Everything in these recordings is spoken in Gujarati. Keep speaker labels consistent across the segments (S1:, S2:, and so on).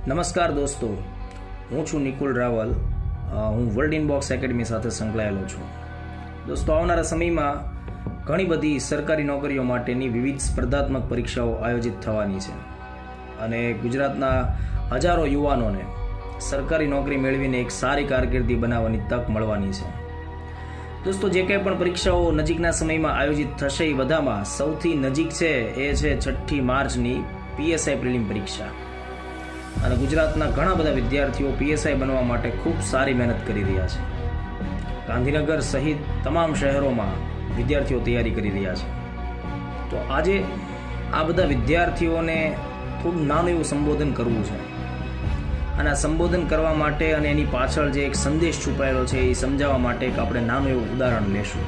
S1: નમસ્કાર દોસ્તો, હું છું નિકુલ રાવલ. હું વર્લ્ડ ઇનબોક્સ એકેડમી સાથે સંકળાયેલો છું. દોસ્તો, આવનારા સમયમાં ઘણી બધી સરકારી નોકરીઓ માટેની વિવિધ સ્પર્ધાત્મક પરીક્ષાઓ આયોજિત થવાની છે અને ગુજરાતના હજારો યુવાનોને સરકારી નોકરી મેળવીને એક સારી કારકિર્દી બનાવવાની તક મળવાની છે. દોસ્તો, જે કંઈ પણ પરીક્ષાઓ નજીકના સમયમાં આયોજિત થશે એ બધામાં સૌથી નજીક છે એ છે 6ઠી માર્ચની પીએસઆઈ પ્રિલિમ પરીક્ષા. અને ગુજરાતના ઘણા બધા વિદ્યાર્થીઓ પીએસઆઈ બનવા માટે ખૂબ સારી મહેનત કરી રહ્યા છે. ગાંધીનગર સહિત તમામ શહેરોમાં વિદ્યાર્થીઓ તૈયારી કરી રહ્યા છે. તો આજે આ બધા વિદ્યાર્થીઓને ખૂબ નાનું એવું સંબોધન કરવું છે અને આ સંબોધન કરવા માટે અને એની પાછળ જે એક સંદેશ છુપાયેલો છે એ સમજાવવા માટે એક આપણે નાનું એવું ઉદાહરણ લેશું.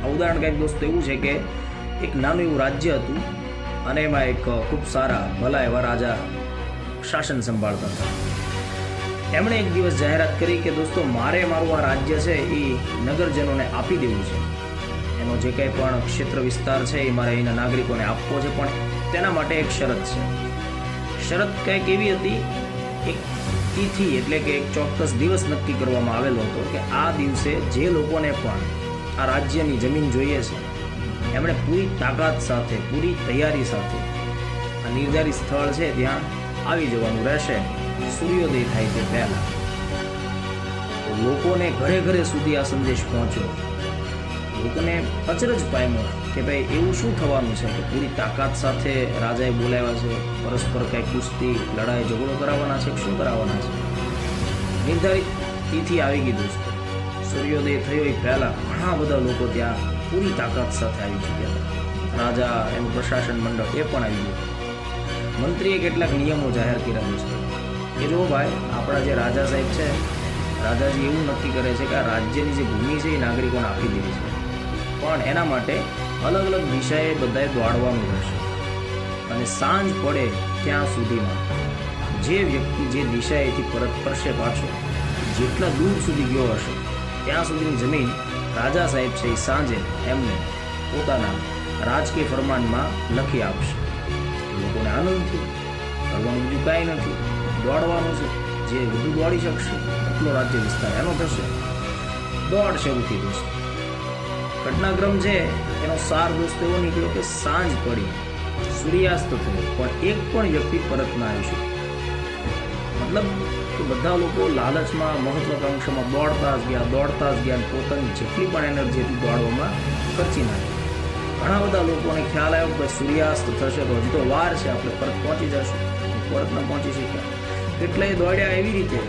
S1: આ ઉદાહરણ કંઈક દોસ્તો એવું છે કે એક નાનું એવું રાજ્ય હતું અને એમાં એક ખૂબ સારા ભલા એવા રાજા શાસન સંભાળતા હતા. એમણે એક દિવસ જાહેરાત કરી કે દોસ્તો, મારે મારું આ રાજ્ય છે એ નગરજનોને આપી દેવું છે. એનો જે કંઈ પણ ક્ષેત્ર વિસ્તાર છે એ મારે અહીંના નાગરિકોને આપવો છે, પણ તેના માટે એક શરત છે. શરત કંઈક એવી હતી, એક તિથિ એટલે કે એક ચોક્કસ દિવસ નક્કી કરવામાં આવેલો હતો કે આ દિવસે જે લોકોને પણ આ રાજ્યની જમીન જોઈએ છે એમણે પૂરી તાકાત સાથે, પૂરી તૈયારી સાથે આ નિર્ધારિત સ્થળ છે ત્યાં આવી જવાનું રહેશે સૂર્યોદય થાય તે પહેલા. લોકોને ઘરે ઘરે સુધી આ સંદેશ પહોંચ્યો. લોકોને અચરજ પામ્યો કે ભાઈ એવું શું થવાનું છે કે પૂરી તાકાત સાથે રાજાએ બોલાવ્યા છે, પરસ્પર કંઈ કુસ્તી, લડાઈ, ઝઘડો કરાવવાના છે, શું કરાવવાના છે? નિર્ધારિત તિથિ આવી ગઈ દોસ્તો. સૂર્યોદય થયો એ પહેલા ઘણા બધા લોકો ત્યાં પૂરી તાકાત સાથે આવી ચૂક્યા હતા. રાજા, એનું પ્રશાસન મંડળ એ પણ આવી ગયું. મંત્રીએ કેટલાક નિયમો જાહેર કર્યા છે કે જો ભાઈ, આપણા જે રાજા સાહેબ છે, રાજાજી એવું નક્કી કરે છે કે આ રાજ્યની જે ભૂમિ છે એ નાગરિકોને આપી દેવી છે, પણ એના માટે અલગ અલગ દિશાએ બધાએ દોડવાનું રહેશે અને સાંજ પડે ત્યાં સુધીમાં જે વ્યક્તિ જે દિશાએથી પરત ફરશે પાછો, જેટલા દૂર સુધી ગયો હશે ત્યાં સુધીની જમીન રાજા સાહેબ છે એ સાંજે એમને પોતાના રાજકીય ફરમાનમાં લખી આપશે. લોકોને આનંદ થયો. કરવાનું બીજું કાંઈ નથી, દોડવાનું છે. જે વધુ દોડી શકશે એટલો રાજ્ય વિસ્તાર એનો થશે. દોડ શરૂ થઈ જશે. ઘટનાક્રમ છે એનો સાર દોસ્તો એવો નીકળ્યો કે સાંજ પડી, સૂર્યાસ્ત થયો, પણ એક પણ વ્યક્તિ પરત ના આવી શકે. મતલબ કે બધા લોકો લાલચમાં, મહત્વાકાંક્ષામાં દોડતા જ ગયા, પોતાની જેટલી પણ એનર્જી હતી દોડવામાં ખર્ચી નાખી. ઘણા બધા લોકોને ખ્યાલ આવ્યો કે સૂર્યાસ્ત થશે તો હજી તો વાર છે, આપણે પરત પહોંચી જશું. પરત ન પહોંચી શક્યા. કેટલાય દોડ્યા એવી રીતે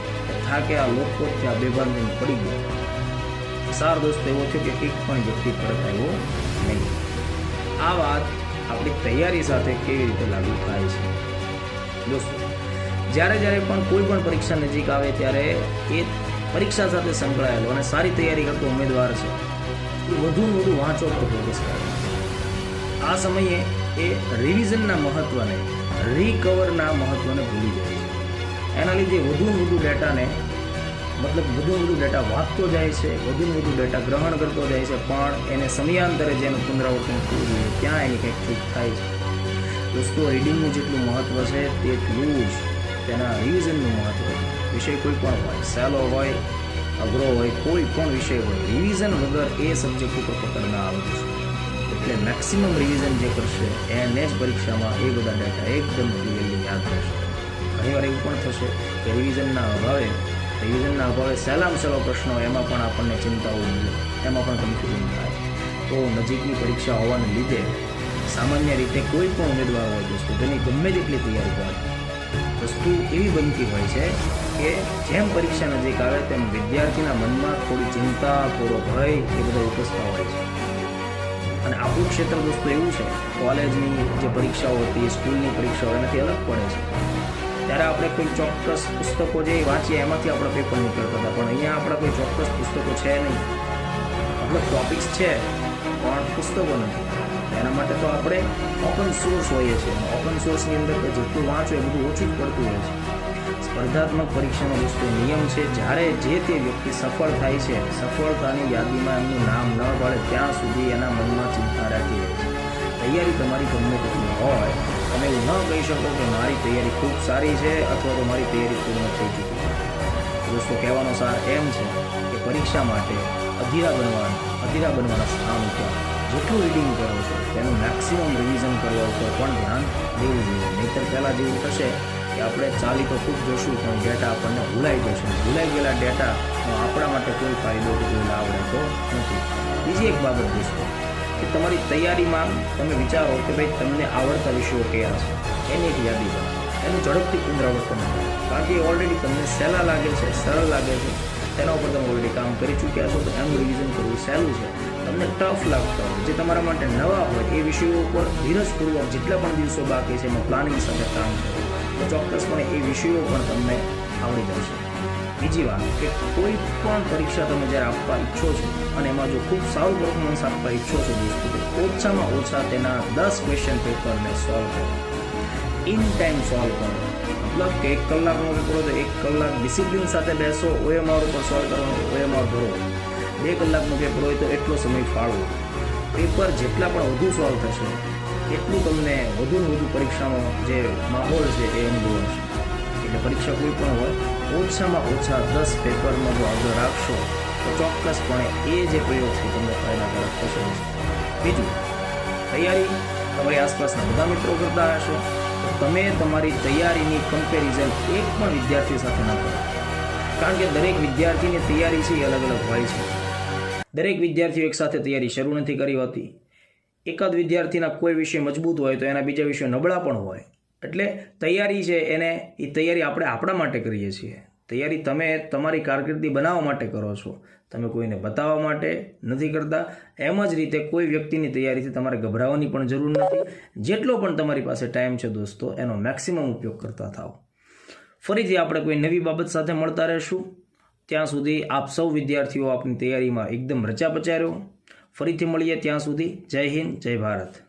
S1: થાક્યા, લોકો ત્યાં બેભાન થઈને પડી ગયા. સાર દોસ્તો એવો થયો કે એક પણ વ્યક્તિ પરત આવ્યો નહીં. આ વાત આપણી તૈયારી સાથે કેવી રીતે લાગુ થાય છે દોસ્તો? જ્યારે પણ કોઈ પણ પરીક્ષા નજીક આવે ત્યારે એ પરીક્ષા સાથે સંકળાયેલો અને સારી તૈયારી કરતો ઉમેદવાર છે એ વધુ વાંચો પર ફોકસ કરે. આ સમયે એ રિવિઝનના મહત્વને, રિકવરના મહત્વને ભૂલી જાય છે. એના લીધે વધુ ડેટાને, મતલબ વધુ ડેટા વાંચતો જાય છે, વધુ ડેટા ગ્રહણ કરતો જાય છે, પણ એને સમયાંતરે જેનું પુનરાવર્તન કરવું જોઈએ ત્યાં એની કંઈક ચૂક થાય છે. દોસ્તો, રીડિંગનું જેટલું મહત્વ છે તેટલું જ તેના રિવિઝનનું મહત્વ છે. વિષય કોઈ પણ હોય, સહેલો હોય, અઘરો હોય, કોઈ પણ વિષય હોય, રિવિઝન વગર એ સબ્જેક્ટ ઉપર પકડ ના આવે છે. એટલે મેક્સિમમ રિવિઝન જે કરશે એને જ પરીક્ષામાં એ બધા ડેટા એકદમ ક્લિયરલી યાદ રહેશે. ઘણીવાર એવું પણ થશે કે રિવિઝનના અભાવે સહેલામાં સહેલો પ્રશ્નો એમાં પણ આપણને ચિંતાઓ મળે, એમાં પણ કન્ફ્યુઝન થાય. તો નજીકની પરીક્ષા હોવાને લીધે સામાન્ય રીતે કોઈ પણ ઉમેદવાર હોય દોસ્તો, તેની ગમે તેટલી તૈયારી હોય, વસ્તુ એવી બનતી હોય છે કે જેમ પરીક્ષા નજીક આવે તેમ વિદ્યાર્થીના મનમાં થોડી ચિંતા, થોડો ભય એ બધા ઉપજતા હોય છે. અને આપણું ક્ષેત્ર દોસ્તો એવું છે, કોલેજની જે પરીક્ષાઓ હતી, સ્કૂલની પરીક્ષાઓ એનાથી અલગ પડે છે. ત્યારે આપણે કોઈ ચોક્કસ પુસ્તકો જે વાંચીએ એમાંથી આપણા પેપર નીકળતા હતા, પણ અહીંયા આપણા કોઈ ચોક્કસ પુસ્તકો છે નહીં. મતલબ ટોપિક્સ છે પણ પુસ્તકો નથી. એના માટે તો આપણે ઓપન સોર્સ હોઈએ છીએ. ઓપન સોર્સની અંદર તો જેટલું વાંચો એ બધું ઓછું જ પડતું હોય છે. સ્પર્ધાત્મક પરીક્ષાનો દોસ્તો નિયમ છે, જ્યારે જે તે વ્યક્તિ સફળ થાય છે, સફળતાની યાદીમાં એમનું નામ ન પડે ત્યાં સુધી એના મનમાં ચિંતા રહેતી હોય છે. તૈયારી તમારી ગમે તેટલી હોય, તમે એવું ન કહી શકો કે મારી તૈયારી ખૂબ સારી છે અથવા તો મારી તૈયારી પૂર્ણ થઈ ચૂકી છે. દોસ્તો, કહેવાનો સાર એમ છે કે પરીક્ષા માટે અધીરા બનવાના સ્થાન ઉપર જેટલું રીડિંગ કરો છો તેનું મેક્સિમમ રિવિઝન કરવા ઉપર પણ ધ્યાન દેવું જોઈએ. નહીંતર પહેલાં જેવું થશે કે આપણે ચાલી તો ખૂબ જોશું પણ ડેટા આપણને ભૂલાઈ જશે. ભૂલાઈ ગયેલા ડેટાનો આપણા માટે કોઈ ફાયદો કે કોઈ લાભ રહેતો નથી. બીજી એક બાબત દોસ્તો, કે તમારી તૈયારીમાં તમે વિચારો કે ભાઈ તમને આવડતા વિષયો કયા છે, એની એક યાદી બનાવો, એનું ઝડપથી પુનરાવર્તન કરો. કારણ કે ઓલરેડી તમને સહેલા લાગે છે, સરળ લાગે છે, તેના ઉપર તમે ઓલરેડી કામ કરી ચૂક્યા છો, તો એનું રિવિઝન કરવું સહેલું છે. તમને ટફ લાગતા હોય, જે તમારા માટે નવા હોય, એ વિષયો ઉપર ધીરજપૂર્વક જેટલા પણ દિવસો બાકી છે એમાં પ્લાનિંગ સાથે કામ કરો, તો ચોક્કસપણે એ વિષયો પણ તમને આવડી જશે. બીજી વાત કે કોઈ પણ પરીક્ષા તમે જ્યારે આપવા ઈચ્છો છો અને એમાં જો ખૂબ સારું પરફોર્મન્સ આપવા ઈચ્છો છો દોસ્તો, તો ઓછામાં ઓછા તેના 10 ક્વેશ્ચન પેપરને સોલ્વ કરો, ઇન ટાઈમ સોલ્વ કરો. મતલબ કે 1 કલાકનો પેપર હોય તો 1 કલાક ડિસિપ્લિન સાથે બેસો, OMR ઉપર સોલ્વ કરવાનો, OMR ભરો. 2 કલાકનો પેપર હોય તો એટલો સમય ફાળવો. પેપર જેટલા પણ વધુ સોલ્વ થશે એટલું તમને વધુ ને વધુ પરીક્ષાનો જે માહોલ છે એ અનુભવ હશે. એટલે પરીક્ષા કોઈ પણ હોય, ઓછામાં ઓછા 10 પેપરમાં જો આગળ રાખશો તો ચોક્કસપણે એ જે પ્રયોગ છે તમને ફાયદાકારક થશે. બીજું, તૈયારી તમારી આસપાસના બધા મિત્રો કરતા હશે, તો તમે તમારી તૈયારીની કમ્પેરિઝન એક પણ વિદ્યાર્થી સાથે ન કરો. કારણ કે દરેક વિદ્યાર્થીની તૈયારી છે એ અલગ અલગ હોય છે. દરેક વિદ્યાર્થીઓ એકસાથે તૈયારી શરૂ નથી કરી હોતી. એકાદ વિદ્યાર્થીના કોઈ વિષય મજબૂત હોય તો એના બીજા વિષયો નબળા પણ હોય. એટલે તૈયારી છે એ તૈયારી આપણે આપણા માટે કરીએ છીએ. તૈયારી તમે તમારી કારકિર્દી બનાવવા માટે કરો છો, તમે કોઈને બતાવવા માટે નથી કરતા. એમ જ રીતે કોઈ વ્યક્તિની તૈયારીથી તમારે ગભરાવાની પણ જરૂર નથી. જેટલો પણ તમારી પાસે ટાઈમ છે દોસ્તો, એનો મેક્સિમમ ઉપયોગ કરતા થાઓ. ફરીથી આપણે કોઈ નવી બાબત સાથે મળતા રહીશું. ત્યાં સુધી આપ સૌ વિદ્યાર્થીઓ આપની તૈયારીમાં એકદમ રચા પચાર્યો. ફરીથી મળીએ, ત્યાં સુધી જય હિન્દ, જય ભારત.